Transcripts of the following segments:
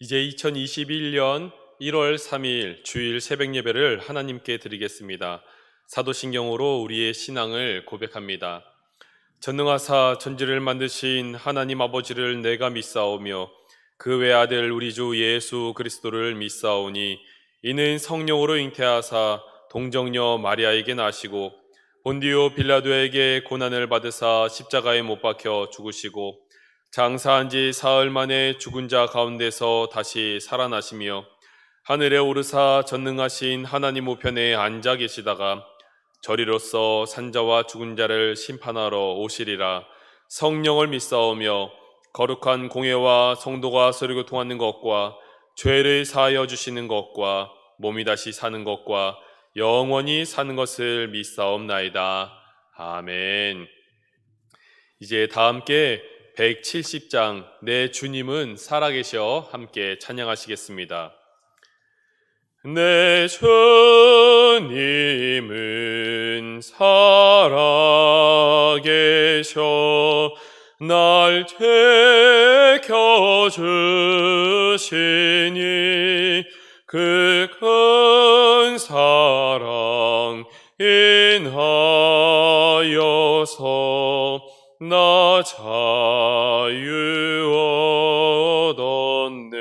이제 2021년 1월 3일 주일 새벽 예배를 하나님께 드리겠습니다. 사도신경으로 우리의 신앙을 고백합니다. 전능하사 천지를 만드신 하나님 아버지를 내가 믿사오며 그 외아들 우리 주 예수 그리스도를 믿사오니 이는 성령으로 잉태하사 동정녀 마리아에게 나시고 본디오 빌라도에게 고난을 받으사 십자가에 못 박혀 죽으시고 장사한 지 사흘 만에 죽은 자 가운데서 다시 살아나시며 하늘에 오르사 전능하신 하나님 우편에 앉아 계시다가 저리로서 산자와 죽은 자를 심판하러 오시리라. 성령을 믿사오며 거룩한 공회와 성도가 서로 통하는 것과 죄를 사하여 주시는 것과 몸이 다시 사는 것과 영원히 사는 것을 믿사옵나이다. 아멘. 이제 다 함께 170장 내 주님은 살아계셔 함께 찬양하시겠습니다. 내 주님은 살아계셔 날 지켜주시니 그 큰 사랑 인하여서 나 자유 얻었네.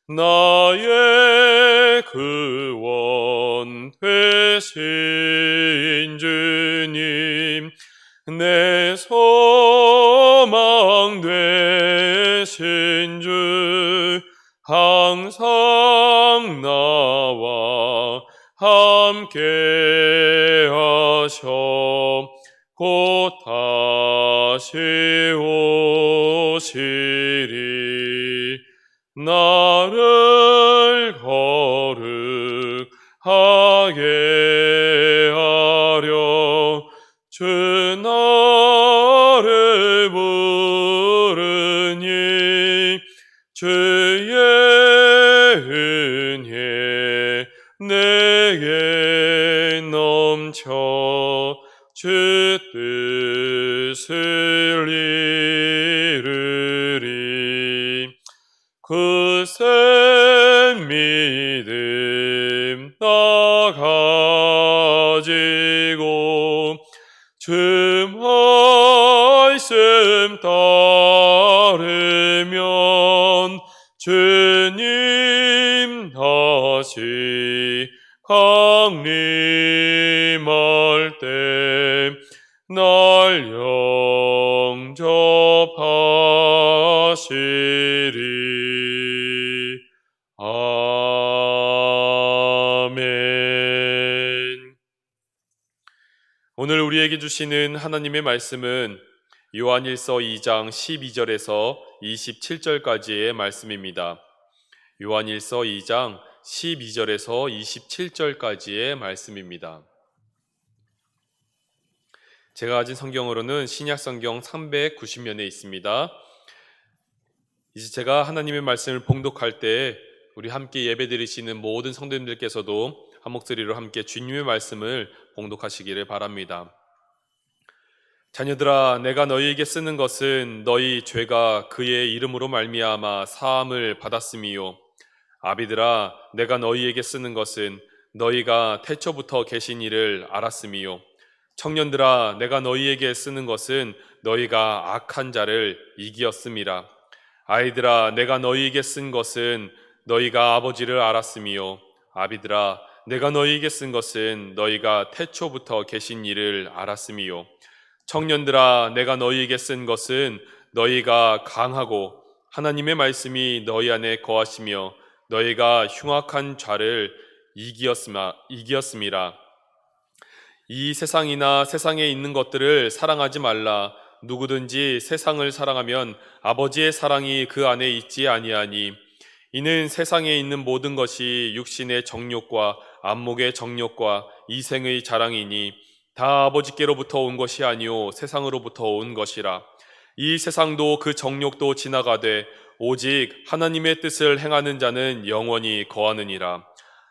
나의 구원 되신 주님, 내 소망 되신 주, 항상 나와 함께 하셔 곧 다시 오시리. 나를 거룩하게 하려 주 나를 부르니 주의 은혜 내게 넘쳐 주 뜻을 이루리. 그 센 믿음 나 가지고 주 말씀 따르면 주님 다시 강림할 때 날 영접하시리. 아멘. 오늘 우리에게 주시는 하나님의 말씀은 요한일서 2장 12절에서 27절까지의 말씀입니다. 요한일서 2장 12절에서 27절까지의 말씀입니다. 제가 가진 성경으로는 신약성경 390면에 있습니다. 이제 제가 하나님의 말씀을 봉독할 때 우리 함께 예배드리시는 모든 성도님들께서도 한 목소리로 함께 주님의 말씀을 봉독하시기를 바랍니다. 자녀들아, 내가 너희에게 쓰는 것은 너희 죄가 그의 이름으로 말미암아 사함을 받았음이요. 아비들아, 내가 너희에게 쓰는 것은 너희가 태초부터 계신 이를 알았음이요. 청년들아, 내가 너희에게 쓰는 것은 너희가 악한 자를 이기었음이라. 아이들아, 내가 너희에게 쓴 것은 너희가 아버지를 알았음이요. 아비들아, 내가 너희에게 쓴 것은 너희가 태초부터 계신 이를 알았음이요. 청년들아, 내가 너희에게 쓴 것은 너희가 강하고 하나님의 말씀이 너희 안에 거하시며 너희가 흉악한 자를 이기었음이라. 이 세상이나 세상에 있는 것들을 사랑하지 말라. 누구든지 세상을 사랑하면 아버지의 사랑이 그 안에 있지 아니하니. 이는 세상에 있는 모든 것이 육신의 정욕과 안목의 정욕과 이생의 자랑이니 다 아버지께로부터 온 것이 아니요 세상으로부터 온 것이라. 이 세상도 그 정욕도 지나가되 오직 하나님의 뜻을 행하는 자는 영원히 거하느니라.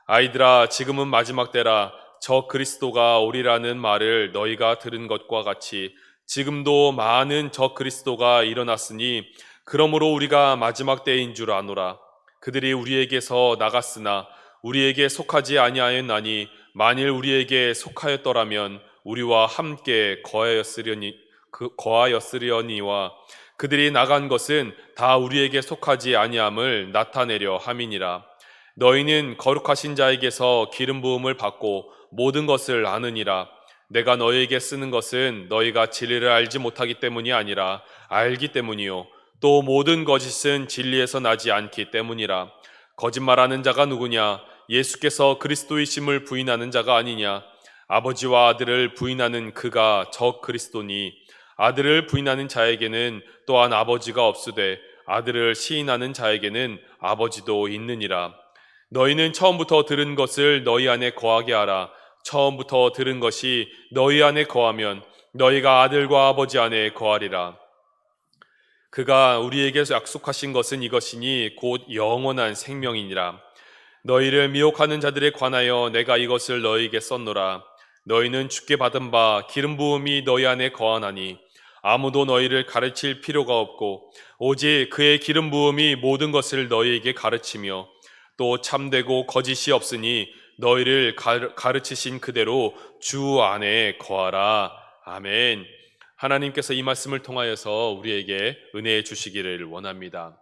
아이들아, 지금은 마지막 때라. 저 그리스도가 오리라는 말을 너희가 들은 것과 같이 지금도 많은 저 그리스도가 일어났으니 그러므로 우리가 마지막 때인 줄 아노라. 그들이 우리에게서 나갔으나 우리에게 속하지 아니하였나니 만일 우리에게 속하였더라면 우리와 함께 거하였으려니와 그들이 나간 것은 다 우리에게 속하지 아니함을 나타내려 함이니라. 너희는 거룩하신 자에게서 기름 부음을 받고 모든 것을 아느니라. 내가 너희에게 쓰는 것은 너희가 진리를 알지 못하기 때문이 아니라 알기 때문이요 또 모든 거짓은 진리에서 나지 않기 때문이라. 거짓말하는 자가 누구냐? 예수께서 그리스도이심을 부인하는 자가 아니냐? 아버지와 아들을 부인하는 그가 저 그리스도니 아들을 부인하는 자에게는 또한 아버지가 없으되 아들을 시인하는 자에게는 아버지도 있느니라. 너희는 처음부터 들은 것을 너희 안에 거하게 하라. 처음부터 들은 것이 너희 안에 거하면 너희가 아들과 아버지 안에 거하리라. 그가 우리에게서 약속하신 것은 이것이니 곧 영원한 생명이니라. 너희를 미혹하는 자들에 관하여 내가 이것을 너희에게 썼노라. 너희는 주께 받은 바 기름 부음이 너희 안에 거하나니 아무도 너희를 가르칠 필요가 없고 오직 그의 기름 부음이 모든 것을 너희에게 가르치며 또 참되고 거짓이 없으니 너희를 가르치신 그대로 주 안에 거하라. 아멘. 하나님께서 이 말씀을 통하여서 우리에게 은혜 주시기를 원합니다.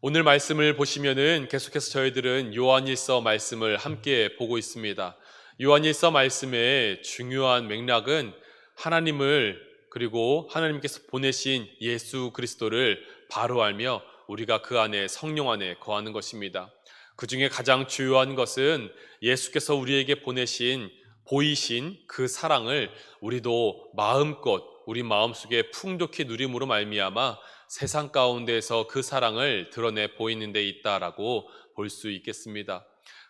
오늘 말씀을 보시면은 계속해서 저희들은 요한일서 말씀을 함께 보고 있습니다. 요한일서 말씀의 중요한 맥락은 하나님을 그리고 하나님께서 보내신 예수 그리스도를 바로 알며 우리가 그 안에 성령 안에 거하는 것입니다. 그 중에 가장 주요한 것은 예수께서 우리에게 보이신 그 사랑을 우리도 마음껏 우리 마음속에 풍족히 누림으로 말미암아 세상 가운데에서 그 사랑을 드러내 보이는 데 있다라고 볼 수 있겠습니다.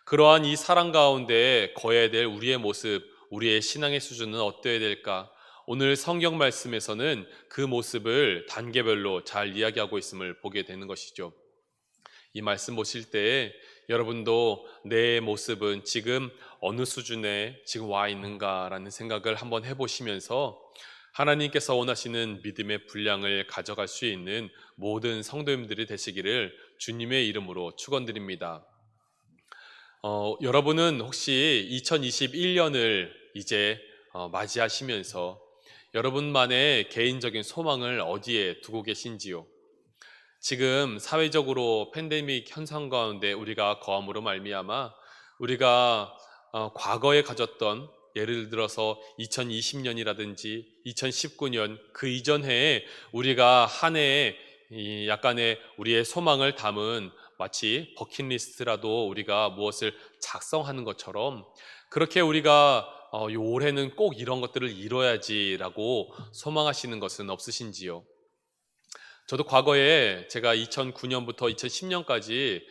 그러한 이 사랑 가운데 거해야 될 우리의 모습, 우리의 신앙의 수준은 어떠해야 될까? 오늘 성경 말씀에서는 그 모습을 단계별로 잘 이야기하고 있음을 보게 되는 것이죠. 이 말씀 보실 때 여러분도 내 모습은 지금 어느 수준에 지금 와 있는가라는 생각을 한번 해보시면서 하나님께서 원하시는 믿음의 분량을 가져갈 수 있는 모든 성도님들이 되시기를 주님의 이름으로 축원드립니다. 여러분은 혹시 2021년을 이제 맞이하시면서 여러분만의 개인적인 소망을 어디에 두고 계신지요? 지금 사회적으로 팬데믹 현상 가운데 우리가 거함으로 말미암아 우리가 과거에 가졌던 예를 들어서 2020년이라든지 2019년 그 이전 해에 우리가 한 해에 약간의 우리의 소망을 담은 마치 버킷리스트라도 우리가 무엇을 작성하는 것처럼 그렇게 우리가 이 올해는 꼭 이런 것들을 이뤄야지라고 소망하시는 것은 없으신지요? 저도 과거에 제가 2009년부터 2010년까지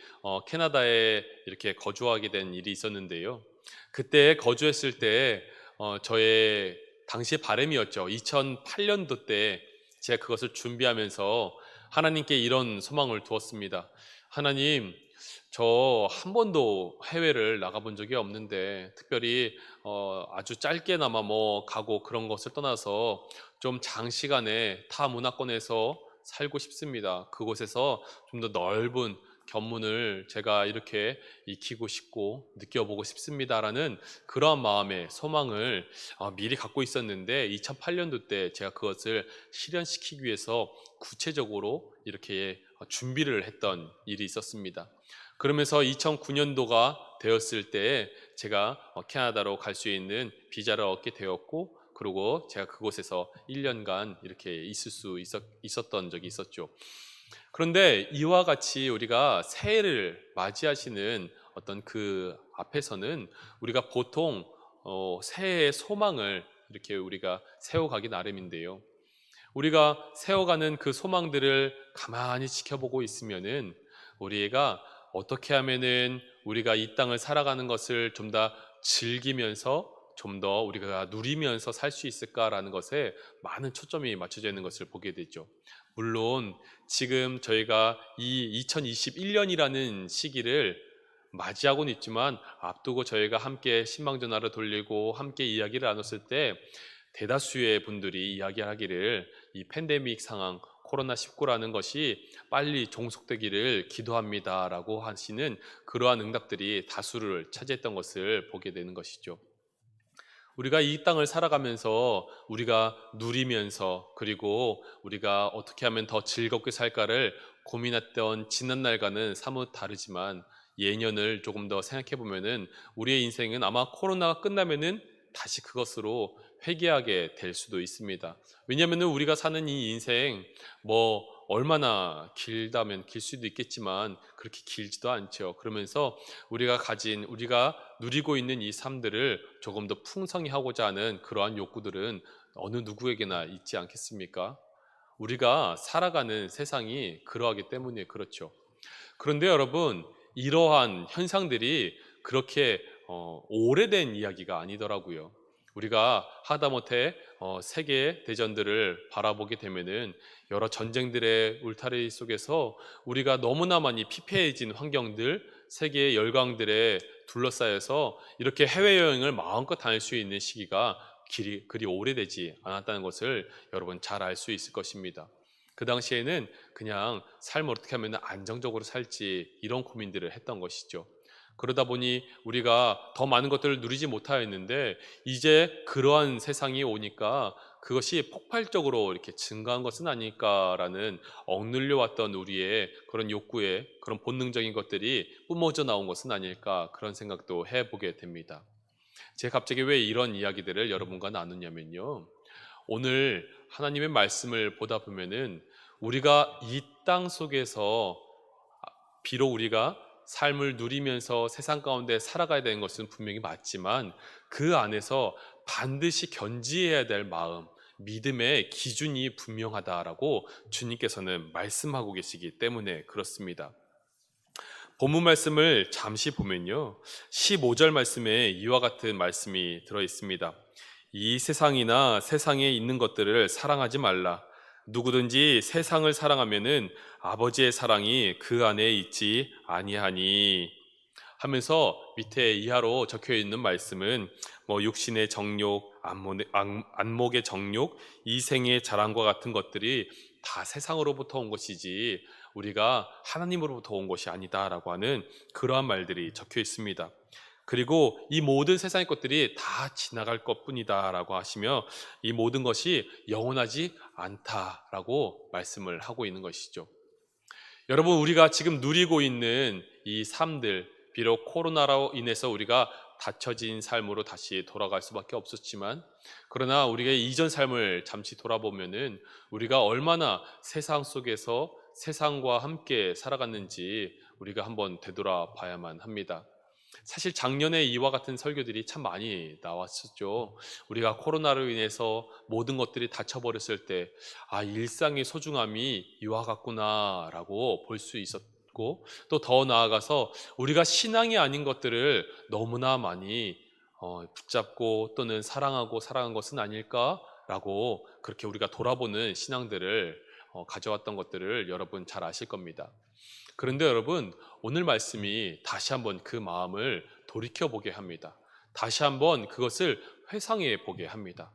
캐나다에 이렇게 거주하게 된 일이 있었는데요. 그때 거주했을 때 저의 당시의 바람이었죠. 2008년도 때 제가 그것을 준비하면서 하나님께 이런 소망을 두었습니다. 하나님, 저 한 번도 해외를 나가본 적이 없는데 특별히 아주 짧게나마 뭐 가고 그런 것을 떠나서 좀 장시간에 타 문화권에서 살고 싶습니다. 그곳에서 좀 더 넓은 견문을 제가 이렇게 익히고 싶고 느껴보고 싶습니다라는 그러한 마음의 소망을 미리 갖고 있었는데 2008년도 때 제가 그것을 실현시키기 위해서 구체적으로 이렇게 준비를 했던 일이 있었습니다. 그러면서 2009년도가 되었을 때 제가 캐나다로 갈 수 있는 비자를 얻게 되었고 그리고 제가 그곳에서 1년간 이렇게 있을 수 있었던 적이 있었죠. 그런데 이와 같이 우리가 새해를 맞이하시는 어떤 그 앞에서는 우리가 보통 새해의 소망을 이렇게 우리가 세워가기 나름인데요. 우리가 세워가는 그 소망들을 가만히 지켜보고 있으면은 우리가 어떻게 하면은 우리가 이 땅을 살아가는 것을 좀 더 즐기면서 좀 더 우리가 누리면서 살 수 있을까라는 것에 많은 초점이 맞춰져 있는 것을 보게 되죠. 물론 지금 저희가 이 2021년이라는 시기를 맞이하고는 있지만 앞두고 저희가 함께 신방전화를 돌리고 함께 이야기를 나눴을 때 대다수의 분들이 이야기하기를 이 팬데믹 상황 코로나19라는 것이 빨리 종속되기를 기도합니다라고 하시는 그러한 응답들이 다수를 차지했던 것을 보게 되는 것이죠. 우리가 이 땅을 살아가면서 우리가 누리면서 그리고 우리가 어떻게 하면 더 즐겁게 살까를 고민했던 지난날과는 사뭇 다르지만 예년을 조금 더 생각해 보면은 우리의 인생은 아마 코로나가 끝나면은 다시 그것으로 회귀하게 될 수도 있습니다. 왜냐하면은 우리가 사는 이 인생 뭐 얼마나 길다면 길 수도 있겠지만 그렇게 길지도 않죠. 그러면서 우리가 누리고 있는 이 삶들을 조금 더 풍성히 하고자 하는 그러한 욕구들은 어느 누구에게나 있지 않겠습니까? 우리가 살아가는 세상이 그러하기 때문에 그렇죠. 그런데 여러분, 이러한 현상들이 그렇게 오래된 이야기가 아니더라고요. 우리가 하다못해 세계 대전들을 바라보게 되면은 여러 전쟁들의 울타리 속에서 우리가 너무나 많이 피폐해진 환경들, 세계의 열강들에 둘러싸여서 이렇게 해외여행을 마음껏 다닐 수 있는 시기가 그리 오래되지 않았다는 것을 여러분 잘 알 수 있을 것입니다. 그 당시에는 그냥 삶을 어떻게 하면 안정적으로 살지 이런 고민들을 했던 것이죠. 그러다 보니 우리가 더 많은 것들을 누리지 못하였는데 이제 그러한 세상이 오니까 그것이 폭발적으로 이렇게 증가한 것은 아닐까라는 억눌려 왔던 우리의 그런 욕구에 그런 본능적인 것들이 뿜어져 나온 것은 아닐까 그런 생각도 해보게 됩니다. 제가 갑자기 왜 이런 이야기들을 여러분과 나누냐면요. 오늘 하나님의 말씀을 보다 보면은 우리가 이 땅 속에서 비록 우리가 삶을 누리면서 세상 가운데 살아가야 되는 것은 분명히 맞지만 그 안에서 반드시 견지해야 될 마음, 믿음의 기준이 분명하다라고 주님께서는 말씀하고 계시기 때문에 그렇습니다. 본문 말씀을 잠시 보면요. 15절 말씀에 이와 같은 말씀이 들어 있습니다. 이 세상이나 세상에 있는 것들을 사랑하지 말라. 누구든지 세상을 사랑하면은 아버지의 사랑이 그 안에 있지 아니하니 하면서 밑에 이하로 적혀 있는 말씀은 뭐 육신의 정욕, 안목의 정욕, 이생의 자랑과 같은 것들이 다 세상으로부터 온 것이지 우리가 하나님으로부터 온 것이 아니다라고 하는 그러한 말들이 적혀 있습니다. 그리고 이 모든 세상의 것들이 다 지나갈 것뿐이다라고 하시며 이 모든 것이 영원하지 않다라고 말씀을 하고 있는 것이죠. 여러분, 우리가 지금 누리고 있는 이 삶들, 비록 코로나로 인해서 우리가 닫혀진 삶으로 다시 돌아갈 수밖에 없었지만, 그러나 우리가 이전 삶을 잠시 돌아보면은 우리가 얼마나 세상 속에서 세상과 함께 살아갔는지 우리가 한번 되돌아봐야만 합니다. 사실 작년에 이와 같은 설교들이 참 많이 나왔었죠. 우리가 코로나로 인해서 모든 것들이 닫혀버렸을 때, 일상의 소중함이 이와 같구나라고 볼 수 있었고, 또 더 나아가서 우리가 신앙이 아닌 것들을 너무나 많이 붙잡고 또는 사랑하고 살아간 것은 아닐까라고 그렇게 우리가 돌아보는 신앙들을 가져왔던 것들을 여러분 잘 아실 겁니다. 그런데 여러분, 오늘 말씀이 다시 한번 그 마음을 돌이켜보게 합니다. 다시 한번 그것을 회상해 보게 합니다.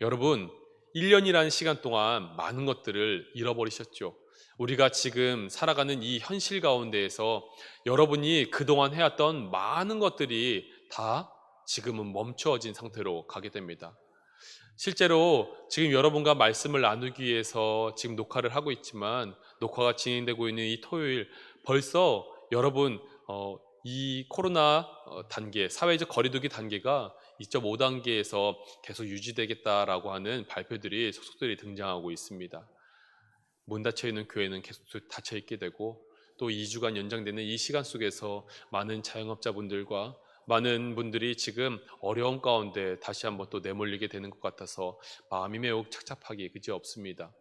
여러분, 1년이라는 시간 동안 많은 것들을 잃어버리셨죠. 우리가 지금 살아가는 이 현실 가운데에서 여러분이 그동안 해왔던 많은 것들이 다 지금은 멈춰진 상태로 가게 됩니다. 실제로 지금 여러분과 말씀을 나누기 위해서 지금 녹화를 하고 있지만 녹화가 진행되고 있는 이 토요일 벌써 여러분 이 코로나 단계, 사회적 거리두기 단계가 2.5단계에서 계속 유지되겠다라고 하는 발표들이 속속들이 등장하고 있습니다. 문 닫혀 있는 교회는 계속 닫혀 있게 되고 또 2주간 연장되는 이 시간 속에서 많은 자영업자분들과 많은 분들이 지금 어려운 가운데 다시 한번 또 내몰리게 되는 것 같아서 마음이 매우 착잡하기 그지없습니다.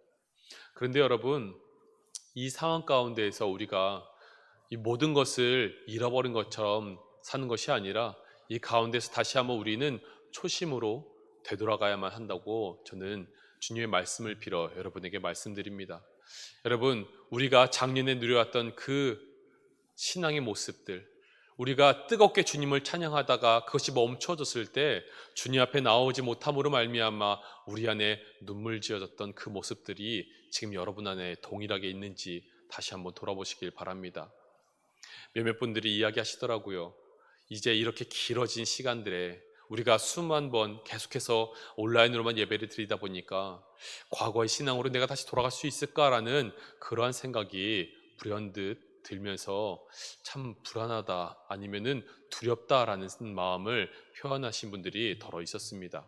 그런데 여러분, 이 상황 가운데에서 우리가 이 모든 것을 잃어버린 것처럼 사는 것이 아니라 이 가운데서 다시 한번 우리는 초심으로 되돌아가야만 한다고 저는 주님의 말씀을 빌어 여러분에게 말씀드립니다. 여러분, 우리가 작년에 누려왔던 그 신앙의 모습들, 우리가 뜨겁게 주님을 찬양하다가 그것이 멈춰졌을 때 주님 앞에 나오지 못함으로 말미암아 우리 안에 눈물 지어졌던 그 모습들이 지금 여러분 안에 동일하게 있는지 다시 한번 돌아보시길 바랍니다. 몇몇 분들이 이야기하시더라고요. 이제 이렇게 길어진 시간들에 우리가 수만 번 계속해서 온라인으로만 예배를 드리다 보니까 과거의 신앙으로 내가 다시 돌아갈 수 있을까라는 그러한 생각이 불현듯 들면서 참 불안하다 아니면은 두렵다라는 마음을 표현하신 분들이 더러 있었습니다.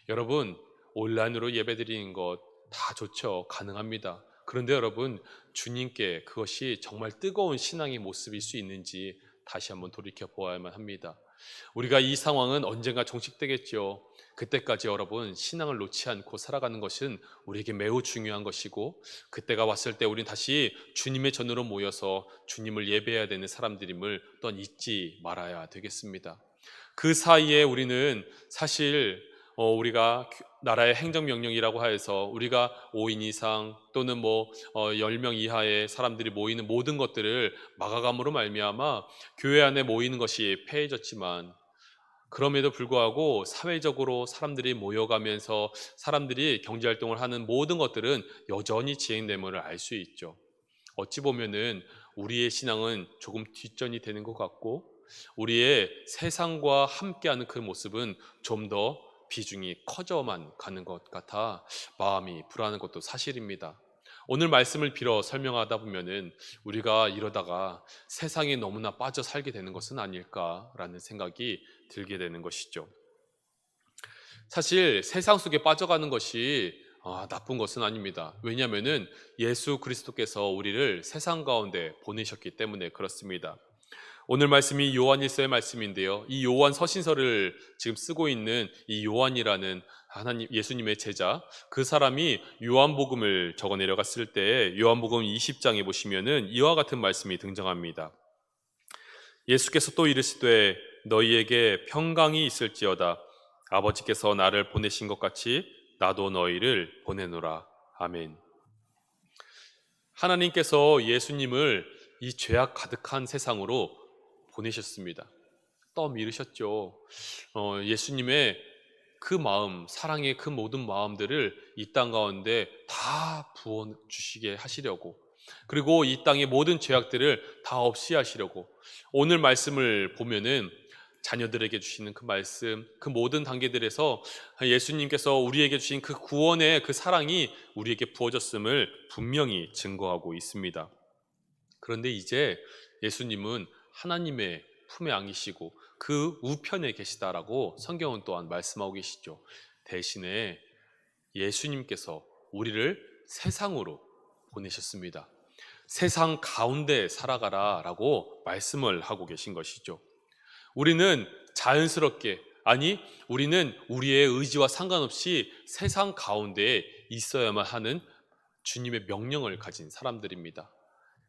여러분, 온라인으로 예배드리는 것 다 좋죠. 가능합니다. 그런데 여러분, 주님께 그것이 정말 뜨거운 신앙의 모습일 수 있는지 다시 한번 돌이켜 보아야만 합니다. 우리가 이 상황은 언젠가 종식되겠죠. 그때까지 여러분, 신앙을 놓지 않고 살아가는 것은 우리에게 매우 중요한 것이고, 그때가 왔을 때 우리는 다시 주님의 전으로 모여서 주님을 예배해야 되는 사람들임을 또한 잊지 말아야 되겠습니다. 그 사이에 우리는 사실 우리가 나라의 행정명령이라고 해서 우리가 5인 이상 또는 10명 이하의 사람들이 모이는 모든 것들을 막아감으로 말미암아 교회 안에 모이는 것이 폐해졌지만, 그럼에도 불구하고 사회적으로 사람들이 모여가면서 사람들이 경제활동을 하는 모든 것들은 여전히 진행됨을 알 수 있죠. 어찌 보면은 우리의 신앙은 조금 뒷전이 되는 것 같고, 우리의 세상과 함께하는 그 모습은 좀 더 비중이 커져만 가는 것 같아 마음이 불안한 것도 사실입니다. 오늘 말씀을 빌어 설명하다 보면은 우리가 이러다가 세상에 너무나 빠져 살게 되는 것은 아닐까라는 생각이 들게 되는 것이죠. 사실 세상 속에 빠져가는 것이 나쁜 것은 아닙니다. 왜냐하면은 예수 그리스도께서 우리를 세상 가운데 보내셨기 때문에 그렇습니다. 오늘 말씀이 요한일서의 말씀인데요. 이 요한 서신서를 지금 쓰고 있는 이 요한이라는 하나님 예수님의 제자, 그 사람이 요한복음을 적어 내려갔을 때 요한복음 20장에 보시면은 이와 같은 말씀이 등장합니다. 예수께서 또 이르시되 너희에게 평강이 있을지어다. 아버지께서 나를 보내신 것 같이 나도 너희를 보내노라. 아멘. 하나님께서 예수님을 이 죄악 가득한 세상으로 보내셨습니다. 떠밀으셨죠. 예수님의 그 마음, 사랑의 그 모든 마음들을 이 땅 가운데 다 부어 주시게 하시려고, 그리고 이 땅의 모든 죄악들을 다 없이 하시려고, 오늘 말씀을 보면은 자녀들에게 주시는 그 말씀, 그 모든 단계들에서 예수님께서 우리에게 주신 그 구원의 그 사랑이 우리에게 부어졌음을 분명히 증거하고 있습니다. 그런데 이제 예수님은 하나님의 품에 안기시고 그 우편에 계시다라고 성경은 또한 말씀하고 계시죠. 대신에 예수님께서 우리를 세상으로 보내셨습니다. 세상 가운데 살아가라라고 말씀을 하고 계신 것이죠. 우리는 자연스럽게, 아니 우리는 우리의 의지와 상관없이 세상 가운데에 있어야만 하는 주님의 명령을 가진 사람들입니다.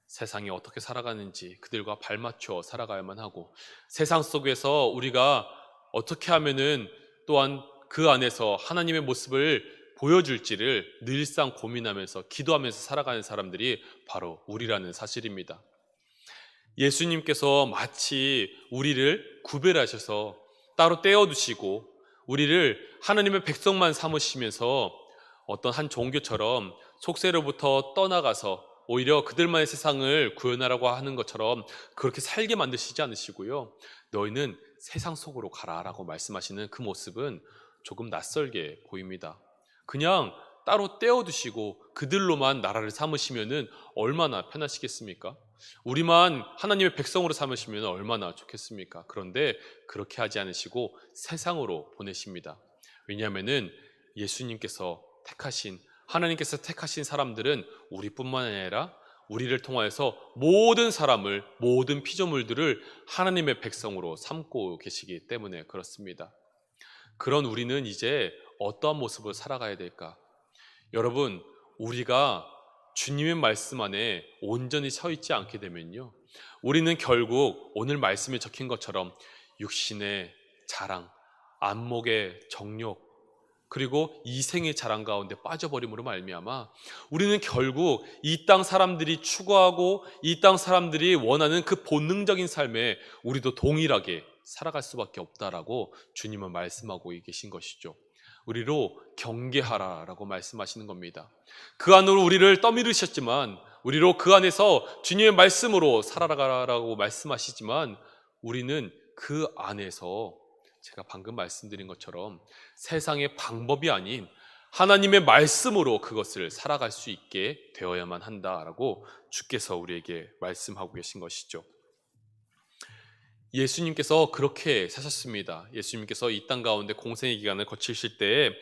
세상이 어떻게 살아가는지 그들과 발맞춰 살아가야만 하고, 세상 속에서 우리가 어떻게 하면은 또한 그 안에서 하나님의 모습을 보여줄지를 늘상 고민하면서 기도하면서 살아가는 사람들이 바로 우리라는 사실입니다. 예수님께서 마치 우리를 구별하셔서 따로 떼어두시고 우리를 하나님의 백성만 삼으시면서 어떤 한 종교처럼 속세로부터 떠나가서 오히려 그들만의 세상을 구현하라고 하는 것처럼 그렇게 살게 만드시지 않으시고요. 너희는 세상 속으로 가라라고 말씀하시는 그 모습은 조금 낯설게 보입니다. 그냥 따로 떼어두시고 그들로만 나라를 삼으시면은 얼마나 편하시겠습니까? 우리만 하나님의 백성으로 삼으시면 얼마나 좋겠습니까? 그런데 그렇게 하지 않으시고 세상으로 보내십니다. 왜냐하면은 예수님께서 하나님께서 택하신 사람들은 우리뿐만 아니라 우리를 통하여서 모든 사람을, 모든 피조물들을 하나님의 백성으로 삼고 계시기 때문에 그렇습니다. 그런 우리는 이제 어떠한 모습을 살아가야 될까? 여러분, 우리가 주님의 말씀 안에 온전히 서 있지 않게 되면요, 우리는 결국 오늘 말씀에 적힌 것처럼 육신의 자랑, 안목의 정욕, 그리고 이생의 자랑 가운데 빠져버림으로 말미암아 우리는 결국 이 땅 사람들이 추구하고 이 땅 사람들이 원하는 그 본능적인 삶에 우리도 동일하게 살아갈 수밖에 없다라고 주님은 말씀하고 계신 것이죠. 우리로 경계하라라고 말씀하시는 겁니다. 그 안으로 우리를 떠밀으셨지만, 우리로 그 안에서 주님의 말씀으로 살아가라고 말씀하시지만, 우리는 그 안에서 제가 방금 말씀드린 것처럼 세상의 방법이 아닌 하나님의 말씀으로 그것을 살아갈 수 있게 되어야만 한다라고 주께서 우리에게 말씀하고 계신 것이죠. 예수님께서 그렇게 사셨습니다. 예수님께서 이 땅 가운데 공생의 기간을 거치실 때에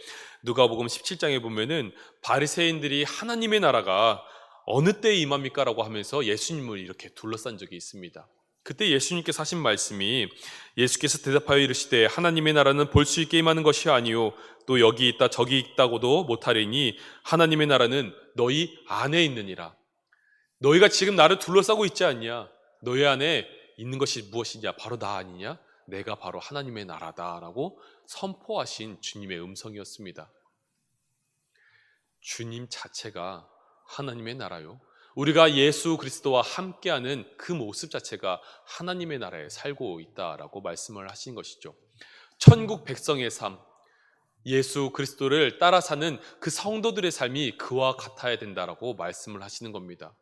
누가복음 17장에 보면은 바리새인들이 하나님의 나라가 어느 때에 임합니까? 라고 하면서 예수님을 이렇게 둘러싼 적이 있습니다. 그때 예수님께서 하신 말씀이, 예수께서 대답하여 이르시되 하나님의 나라는 볼 수 있게 임하는 것이 아니요 또 여기 있다 저기 있다고도 못하리니 하나님의 나라는 너희 안에 있느니라. 너희가 지금 나를 둘러싸고 있지 않냐? 너희 안에 있는 것이 무엇이냐? 바로 나 아니냐? 내가 바로 하나님의 나라다라고 선포하신 주님의 음성이었습니다. 주님 자체가 하나님의 나라요, 우리가 예수 그리스도와 함께하는 그 모습 자체가 하나님의 나라에 살고 있다라고 말씀을 하신 것이죠. 천국 백성의 삶, 예수 그리스도를 따라 사는 그 성도들의 삶이 그와 같아야 된다라고 말씀을 하시는 겁니다.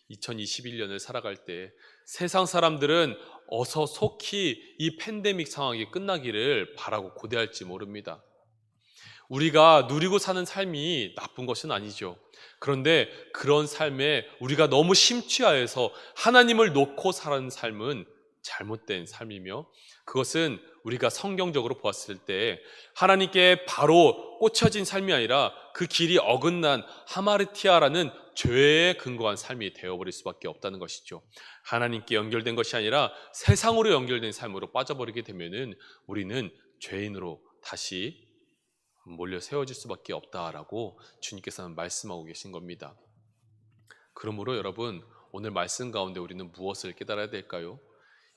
2021년을 살아갈 때 세상 사람들은 어서 속히 이 팬데믹 상황이 끝나기를 바라고 고대할지 모릅니다. 우리가 누리고 사는 삶이 나쁜 것은 아니죠. 그런데 그런 삶에 우리가 너무 심취하여서 하나님을 놓고 사는 삶은 잘못된 삶이며, 그것은 우리가 성경적으로 보았을 때 하나님께 바로 꽂혀진 삶이 아니라 그 길이 어긋난 하마르티아라는 죄에 근거한 삶이 되어버릴 수밖에 없다는 것이죠. 하나님께 연결된 것이 아니라 세상으로 연결된 삶으로 빠져버리게 되면은 우리는 죄인으로 다시 몰려 세워질 수밖에 없다라고 주님께서는 말씀하고 계신 겁니다. 그러므로 여러분, 오늘 말씀 가운데 우리는 무엇을 깨달아야 될까요?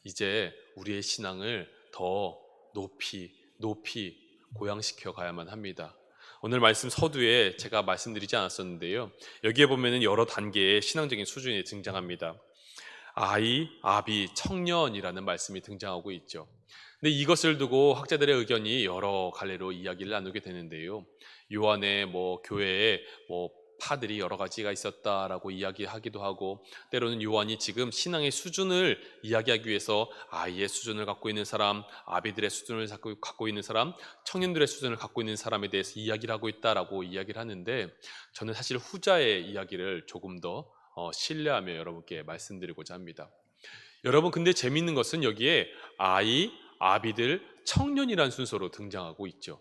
이제 우리의 신앙을 더 높이 고양시켜 가야만 합니다. 오늘 말씀 서두에 제가 말씀드리지 않았었는데요, 여기에 보면은 여러 단계의 신앙적인 수준이 등장합니다. 아이, 아비, 청년이라는 말씀이 등장하고 있죠. 근데 이것을 두고 학자들의 의견이 여러 갈래로 이야기를 나누게 되는데요, 요한의 교회에 파들이 여러 가지가 있었다라고 이야기하기도 하고, 때로는 요한이 지금 신앙의 수준을 이야기하기 위해서 아이의 수준을 갖고 있는 사람, 아비들의 수준을 갖고 있는 사람, 청년들의 수준을 갖고 있는 사람에 대해서 이야기를 하고 있다라고 이야기를 하는데, 저는 사실 후자의 이야기를 조금 더 신뢰하며 여러분께 말씀드리고자 합니다. 여러분, 근데 재미있는 것은 여기에 아이, 아비들, 청년이란 순서로 등장하고 있죠.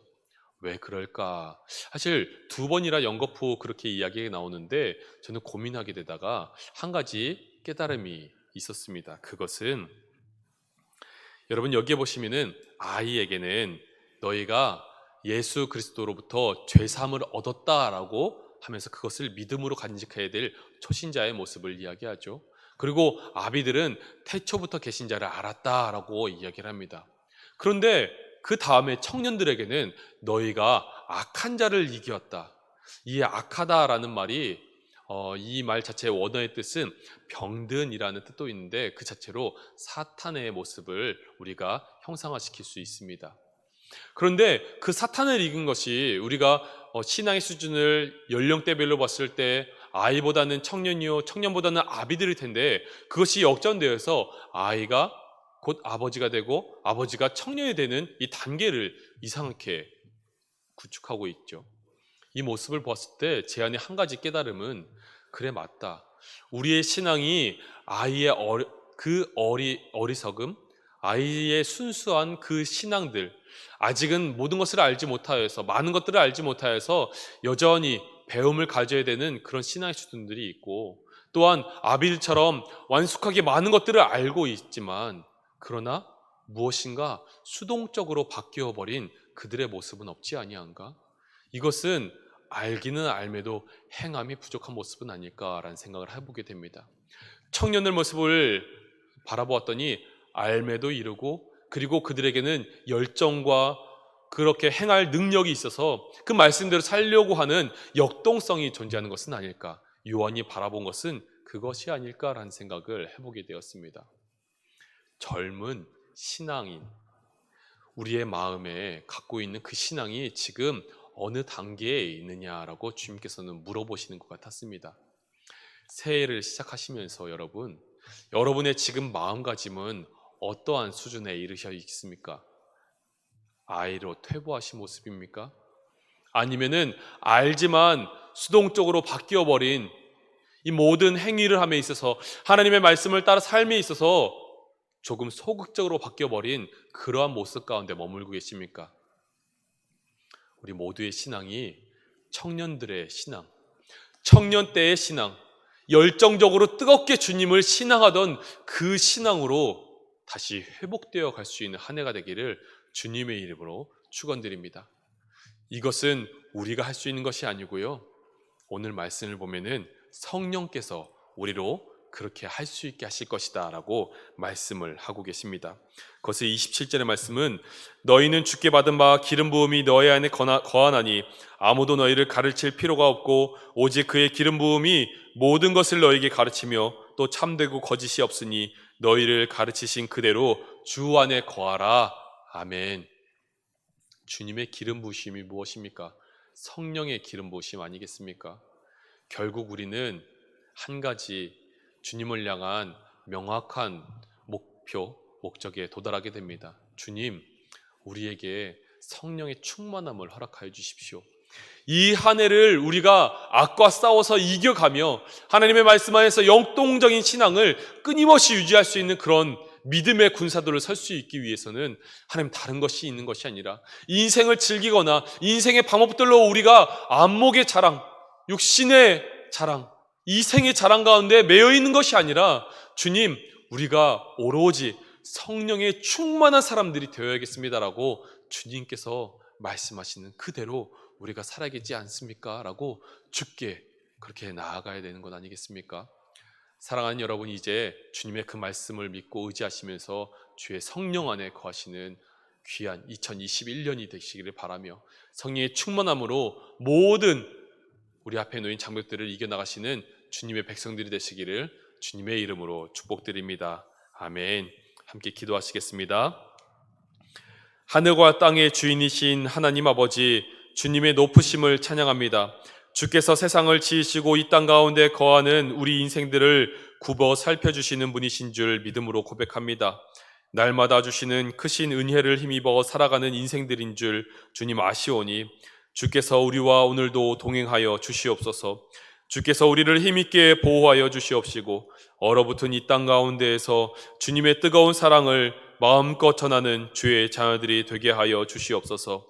왜 그럴까? 사실 두 번이나 연거푸 그렇게 이야기가 나오는데 저는 고민하게 되다가 한 가지 깨달음이 있었습니다. 그것은, 여러분 여기에 보시면은 아이에게는 너희가 예수 그리스도로부터 죄사함을 얻었다라고 하면서 그것을 믿음으로 간직해야 될 초신자의 모습을 이야기하죠. 그리고 아비들은 태초부터 계신 자를 알았다라고 이야기를 합니다. 그런데 그 다음에 청년들에게는 너희가 악한 자를 이기었다. 이 악하다라는 말이 이 말 자체의 원어의 뜻은 병든이라는 뜻도 있는데, 그 자체로 사탄의 모습을 우리가 형상화시킬 수 있습니다. 그런데 그 사탄을 이긴 것이 우리가 신앙의 수준을 연령대별로 봤을 때 아이보다는 청년이요, 청년보다는 아비들일 텐데, 그것이 역전되어서 아이가 곧 아버지가 되고 아버지가 청년이 되는 이 단계를 이상하게 구축하고 있죠. 이 모습을 봤을 때 제 안에 한 가지 깨달음은, 그래 맞다, 우리의 신앙이 아이의 어리석음, 아이의 순수한 그 신앙들, 아직은 모든 것을 알지 못하여서, 많은 것들을 알지 못하여서 여전히 배움을 가져야 되는 그런 신앙의 수준들이 있고, 또한 아비들처럼 완숙하게 많은 것들을 알고 있지만 그러나 무엇인가 수동적으로 바뀌어버린 그들의 모습은 없지 아니한가? 이것은 알기는 알매도 행함이 부족한 모습은 아닐까라는 생각을 해보게 됩니다. 청년들 모습을 바라보았더니 알매도 이르고, 그리고 그들에게는 열정과 그렇게 행할 능력이 있어서 그 말씀대로 살려고 하는 역동성이 존재하는 것은 아닐까? 요한이 바라본 것은 그것이 아닐까라는 생각을 해보게 되었습니다. 젊은 신앙인, 우리의 마음에 갖고 있는 그 신앙이 지금 어느 단계에 있느냐라고 주님께서는 물어보시는 것 같았습니다. 새해를 시작하시면서 여러분의 지금 마음가짐은 어떠한 수준에 이르셔 있습니까? 아이로 퇴보하신 모습입니까? 아니면은 알지만 수동적으로 바뀌어버린 이 모든 행위를 함에 있어서 하나님의 말씀을 따라 삶에 있어서 조금 소극적으로 바뀌어버린 그러한 모습 가운데 머물고 계십니까? 우리 모두의 신앙이 청년들의 신앙, 청년 때의 신앙, 열정적으로 뜨겁게 주님을 신앙하던 그 신앙으로 다시 회복되어 갈 수 있는 한 해가 되기를 주님의 이름으로 축원드립니다. 이것은 우리가 할 수 있는 것이 아니고요. 오늘 말씀을 보면은 성령께서 우리로 그렇게 할 수 있게 하실 것이다 라고 말씀을 하고 계십니다. 거기서 27절의 말씀은 너희는 주께 받은 바 기름 부음이 너희 안에 거하나니 아무도 너희를 가르칠 필요가 없고 오직 그의 기름 부음이 모든 것을 너희에게 가르치며 또 참되고 거짓이 없으니 너희를 가르치신 그대로 주 안에 거하라. 아멘. 주님의 기름 부으심이 무엇입니까? 성령의 기름 부으심 아니겠습니까? 결국 우리는 한 가지 주님을 향한 명확한 목적에 도달하게 됩니다. 주님, 우리에게 성령의 충만함을 허락하여 주십시오. 이 한 해를 우리가 악과 싸워서 이겨가며 하나님의 말씀 안에서 역동적인 신앙을 끊임없이 유지할 수 있는 그런 믿음의 군사들을 설 수 있기 위해서는 하나님 다른 것이 있는 것이 아니라 인생을 즐기거나 인생의 방법들로 우리가 안목의 자랑, 육신의 자랑, 이생의 자랑 가운데 매여 있는 것이 아니라 주님, 우리가 오로지 성령의 충만한 사람들이 되어야겠습니다라고 주님께서 말씀하시는 그대로 우리가 살아야겠지 않습니까? 라고 주께 그렇게 나아가야 되는 것 아니겠습니까? 사랑하는 여러분, 이제 주님의 그 말씀을 믿고 의지하시면서 주의 성령 안에 거하시는 귀한 2021년이 되시기를 바라며 성령의 충만함으로 모든 우리 앞에 놓인 장벽들을 이겨나가시는 주님의 백성들이 되시기를 주님의 이름으로 축복드립니다. 아멘. 함께 기도하시겠습니다. 하늘과 땅의 주인이신 하나님 아버지, 주님의 높으심을 찬양합니다. 주께서 세상을 지으시고 이 땅 가운데 거하는 우리 인생들을 굽어 살펴주시는 분이신 줄 믿음으로 고백합니다. 날마다 주시는 크신 은혜를 힘입어 살아가는 인생들인 줄 주님 아시오니 주께서 우리와 오늘도 동행하여 주시옵소서. 주께서 우리를 힘있게 보호하여 주시옵시고 얼어붙은 이 땅 가운데에서 주님의 뜨거운 사랑을 마음껏 전하는 주의 자녀들이 되게 하여 주시옵소서.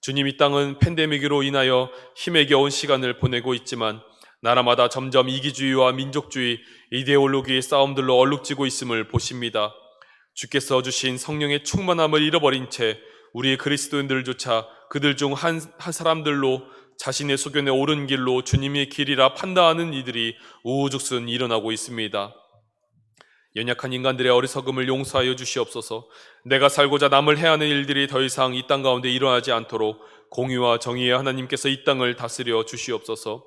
주님, 이 땅은 팬데믹으로 인하여 힘에 겨운 시간을 보내고 있지만 나라마다 점점 이기주의와 민족주의, 이데올로기의 싸움들로 얼룩지고 있음을 보십니다. 주께서 주신 성령의 충만함을 잃어버린 채 우리 그리스도인들조차 그들 중 한 사람들로 자신의 소견에 옳은 길로 주님의 길이라 판단하는 이들이 우후죽순 일어나고 있습니다. 연약한 인간들의 어리석음을 용서하여 주시옵소서. 내가 살고자 남을 해하는 일들이 더 이상 이 땅 가운데 일어나지 않도록 공의와 정의의 하나님께서 이 땅을 다스려 주시옵소서.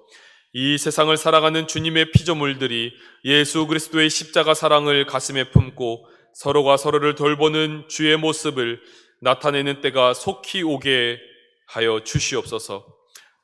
이 세상을 살아가는 주님의 피조물들이 예수 그리스도의 십자가 사랑을 가슴에 품고 서로가 서로를 돌보는 주의 모습을 나타내는 때가 속히 오게 하여 주시옵소서.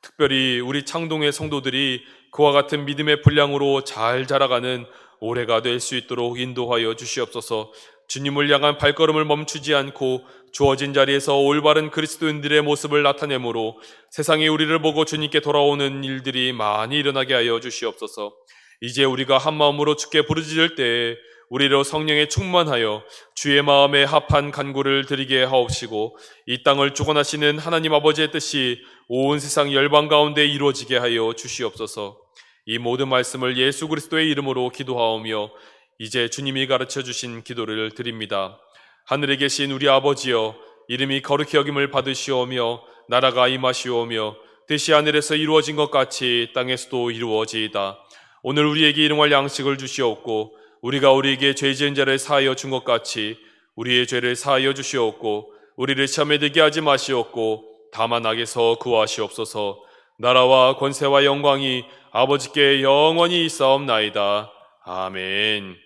특별히 우리 창동의 성도들이 그와 같은 믿음의 분량으로 잘 자라가는 올해가 될 수 있도록 인도하여 주시옵소서. 주님을 향한 발걸음을 멈추지 않고 주어진 자리에서 올바른 그리스도인들의 모습을 나타내므로 세상이 우리를 보고 주님께 돌아오는 일들이 많이 일어나게 하여 주시옵소서. 이제 우리가 한 마음으로 주께 부르짖을 때에 우리로 성령에 충만하여 주의 마음에 합한 간구를 드리게 하옵시고 이 땅을 주관하시는 하나님 아버지의 뜻이 온 세상 열방 가운데 이루어지게 하여 주시옵소서. 이 모든 말씀을 예수 그리스도의 이름으로 기도하오며 이제 주님이 가르쳐 주신 기도를 드립니다. 하늘에 계신 우리 아버지여, 이름이 거룩히 여김을 받으시오며 나라가 임하시오며 뜻이 하늘에서 이루어진 것 같이 땅에서도 이루어지이다. 오늘 우리에게 일용할 양식을 주시옵고 우리가 우리에게 죄 지은 자를 사하여 준 것 같이 우리의 죄를 사하여 주시옵고 우리를 시험에 들게 하지 마시옵고 다만 악에서 구하시옵소서. 나라와 권세와 영광이 아버지께 영원히 있사옵나이다. 아멘.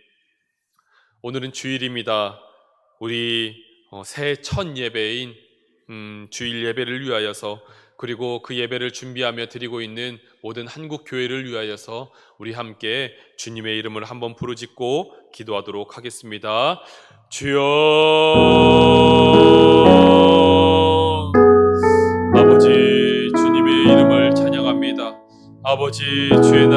오늘은 주일입니다. 우리 새해 첫 예배인 주일 예배를 위하여서, 그리고 그 예배를 준비하며 드리고 있는 모든 한국 교회를 위하여서 우리 함께 주님의 이름을 한번 부르짖고 기도하도록 하겠습니다. 주여, 아버지, 주님의 이름을 찬양합니다. 아버지, 주의